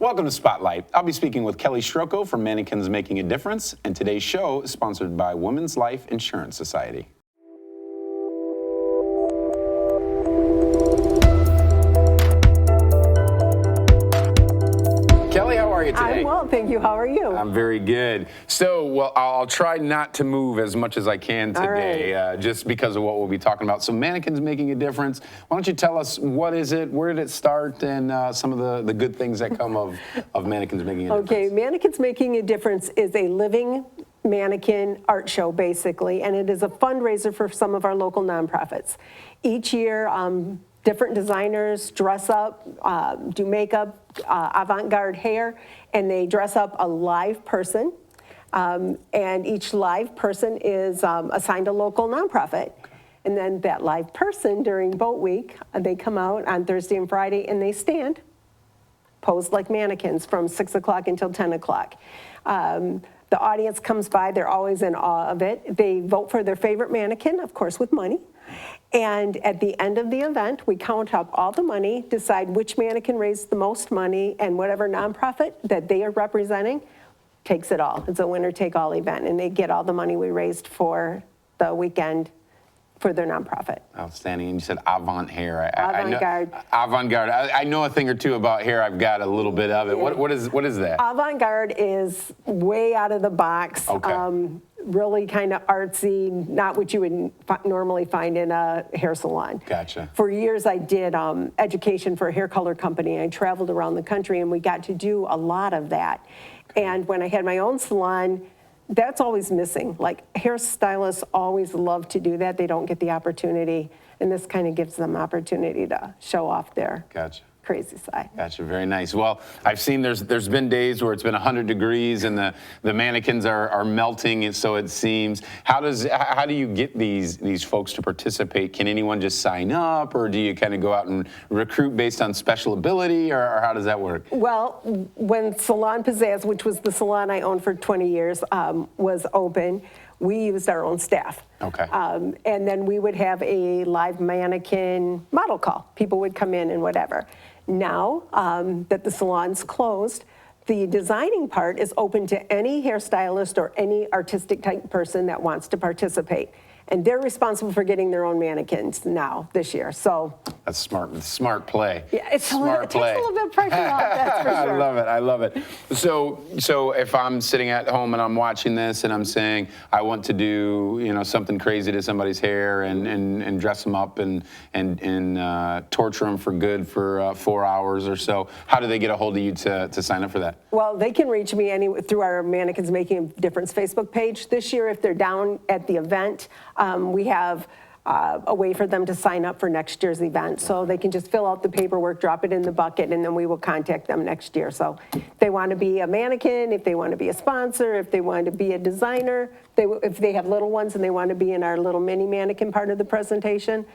Welcome to Spotlight. I'll be speaking with Kelly Strilcov from Mannequins Making a Difference, and today's show is sponsored by Women's Life Insurance Society. Kelly, how are you today? I'm well, thank you. How are you? I'm very good. So, well, I'll try not to move as much as I can today, just because of what we'll be talking about. So, Mannequins Making a Difference. Why don't you tell us what is it, where did it start, and some of the good things that come of Mannequins Making a Difference? Okay, Mannequins Making a Difference is a living mannequin art show, basically, and it is a fundraiser for some of our local nonprofits. Each year, different designers dress up, do makeup, avant-garde hair, and they dress up a live person. And each live person is assigned a local nonprofit. And then that live person during Boat Week, they come out on Thursday and Friday and they stand, posed like mannequins from 6 o'clock until 10 o'clock. The audience comes by, they're always in awe of it. They vote for their favorite mannequin, of course with money. And at the end of the event, we count up all the money, decide which mannequin raised the most money, and whatever nonprofit that they are representing takes it all. It's a winner-take-all event, and they get all the money we raised for the weekend for their nonprofit. Outstanding. And you said avant hair. Avant-garde. Avant-garde. I know a thing or two about hair. I've got a little bit of it. What is that? Avant-garde is way out of the box. Okay. Really kind of artsy, not what you would normally find in a hair salon. Gotcha. For years, I did education for a hair color company. I traveled around the country, and we got to do a lot of that. And when I had my own salon, that's always missing. Like, hairstylists always love to do that. They don't get the opportunity, and this kind of gives them opportunity to show off their crazy side. Gotcha, very nice. Well, I've seen there's been days where it's been 100 degrees and the mannequins are melting, and so it seems. How do you get these folks to participate? Can anyone just sign up, or do you kind of go out and recruit based on special ability, or how does that work? Well, when Salon Pizzazz, which was the salon I owned for 20 years, was open, we used our own staff. Okay. And then we would have a live mannequin model call. People would come in and whatever. Now that the salon's closed, the designing part is open to any hairstylist or any artistic type person that wants to participate. And they're responsible for getting their own mannequins now, this year. So that's smart play. Yeah, it takes a little bit of pressure off, that's for sure. I love it. So if I'm sitting at home and I'm watching this and I'm saying I want to do something crazy to somebody's hair and dress them up and torture them for good for 4 hours or so, how do they get a hold of you to sign up for that? Well, they can reach me through our Mannequins Making a Difference Facebook page. This year, if they're down at the event, we have a way for them to sign up for next year's event. So they can just fill out the paperwork, drop it in the bucket, and then we will contact them next year. So if they want to be a mannequin, if they want to be a sponsor, if they want to be a designer, if they have little ones and they want to be in our little mini mannequin part of the presentation,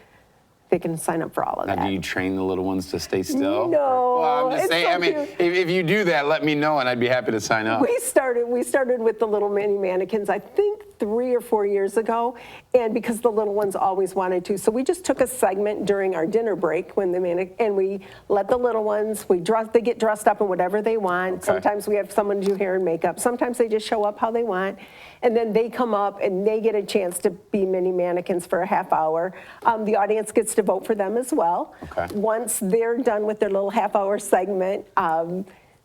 they can sign up for all of that. Now, do you train the little ones to stay still? No. Well, I'm just saying, So if you do that, let me know, and I'd be happy to sign up. We started with the little mini mannequins, I think 3 or 4 years ago, and because the little ones always wanted to. So we just took a segment during our dinner break and we let the little ones, they get dressed up in whatever they want. Okay. Sometimes we have someone do hair and makeup. Sometimes they just show up how they want. And then they come up and they get a chance to be mini mannequins for a half hour. The audience gets to vote for them as well. Okay. Once they're done with their little half-hour segment,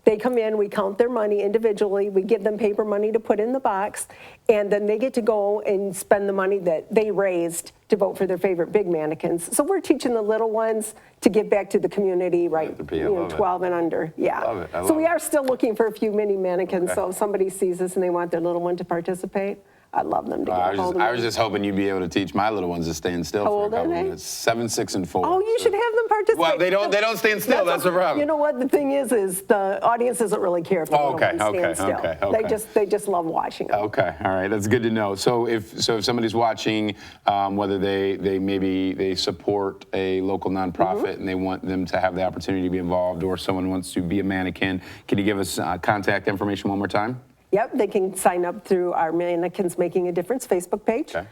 they come in, we count their money individually, we give them paper money to put in the box, and then they get to go and spend the money that they raised to vote for their favorite big mannequins. So we're teaching the little ones to give back to the community, right? 12 and under, yeah. Love it. So we are still looking for a few mini mannequins, so if somebody sees us and they want their little one to participate, I'd love them to get a hold of me. I was just hoping you'd be able to teach my little ones to stand still for a couple minutes. 7, 6, and 4. Oh, you should have them participate. Well, they don't stand still. That's the problem. You know what? The thing is the audience doesn't really care if the little ones stand still. They just love watching them. Okay, all right, that's good to know. So if somebody's watching, whether they support a local nonprofit and they want them to have the opportunity to be involved, or someone wants to be a mannequin, can you give us contact information one more time? Yep, they can sign up through our Mannequins Making a Difference Facebook page. Okay.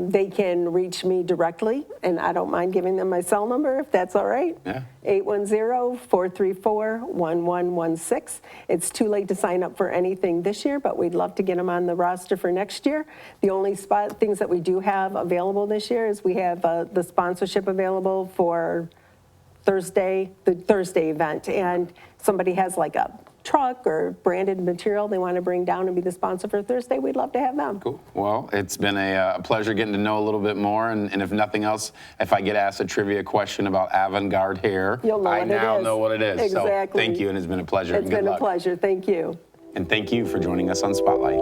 They can reach me directly, and I don't mind giving them my cell number if that's all right. Yeah. 810-434-1116. It's too late to sign up for anything this year, but we'd love to get them on the roster for next year. The only things that we do have available this year is we have the sponsorship available for the Thursday event, and somebody has like a truck or branded material they want to bring down and be the sponsor for Thursday, we'd love to have them. Cool. Well, it's been a pleasure getting to know a little bit more, and if nothing else, if I get asked a trivia question about avant-garde hair, You'll know I what it now is. know what it is. Exactly. So thank you, and it's been a pleasure. It's and good been a luck. pleasure. Thank you. And thank you for joining us on Spotlight.